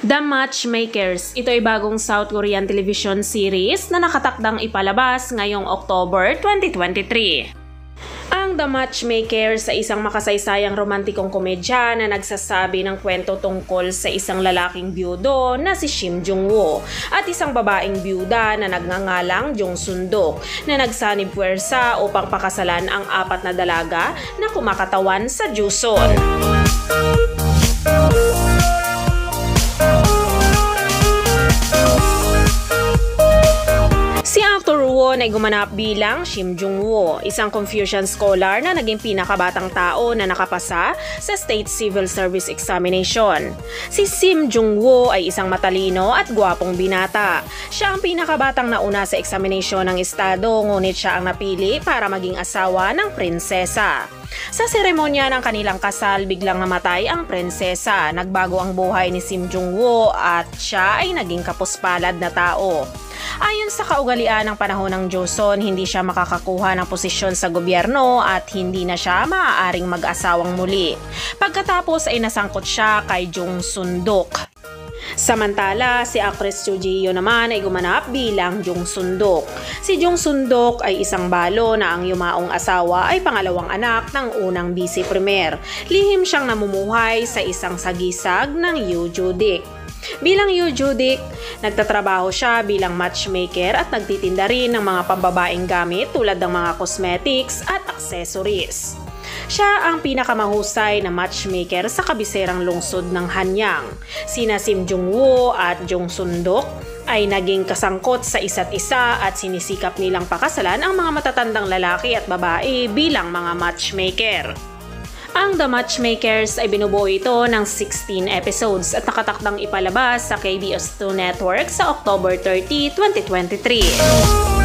The Matchmakers. Ito ay bagong South Korean television series na nakatakdang ipalabas ngayong October 2023. Ang The Matchmakers ay isang makasaysayang romantikong komedya na nagsasabi ng kwento tungkol sa isang lalaking byudo na si Shim Jung-woo at isang babaeng byuda na nagngangalang Jung Sundok na nagsanib puwersa upang pakasalan ang apat na dalaga na kumakatawan sa Joseon. Si Actor Won ay gumanap bilang Shim Jung-woo, isang Confucian scholar na naging pinakabatang tao na nakapasa sa State Civil Service Examination. Si Shim Jung-woo ay isang matalino at gwapong binata. Siya ang pinakabatang nauna sa examination ng estado, ngunit siya ang napili para maging asawa ng prinsesa. Sa seremonya ng kanilang kasal, biglang namatay ang prinsesa. Nagbago ang buhay ni Shim Jung-woo at siya ay naging kapuspalad na tao. Ayon sa kaugalian ng panahon ng Joseon, hindi siya makakakuha ng posisyon sa gobyerno at hindi na siya maaaring mag-asawang muli. Pagkatapos ay nasangkot siya kay Jung Sundok. Samantala, si actress Chu Ji-hyo naman ay gumanap bilang Jung Sundok. Si Jung Sundok ay isang balo na ang yumaong asawa ay pangalawang anak ng unang vice premier. Lihim siyang namumuhay sa isang sagisag ng Yoo-joo-dik. Bilang Yoo-joo-dik, nagtatrabaho siya bilang matchmaker at nagtitinda rin ng mga pambabaeng gamit tulad ng mga cosmetics at accessories. Siya ang pinakamahusay na matchmaker sa kabiserang lungsod ng Hanyang. Sina Shim Jung-woo at Jung Sundok ay naging kasangkot sa isa't isa at sinisikap nilang pakasalan ang mga matatandang lalaki at babae bilang mga matchmaker. Ang The Matchmakers ay binubuo ito ng 16 episodes at nakatakdang ipalabas sa KBS2 Network sa October 30, 2023.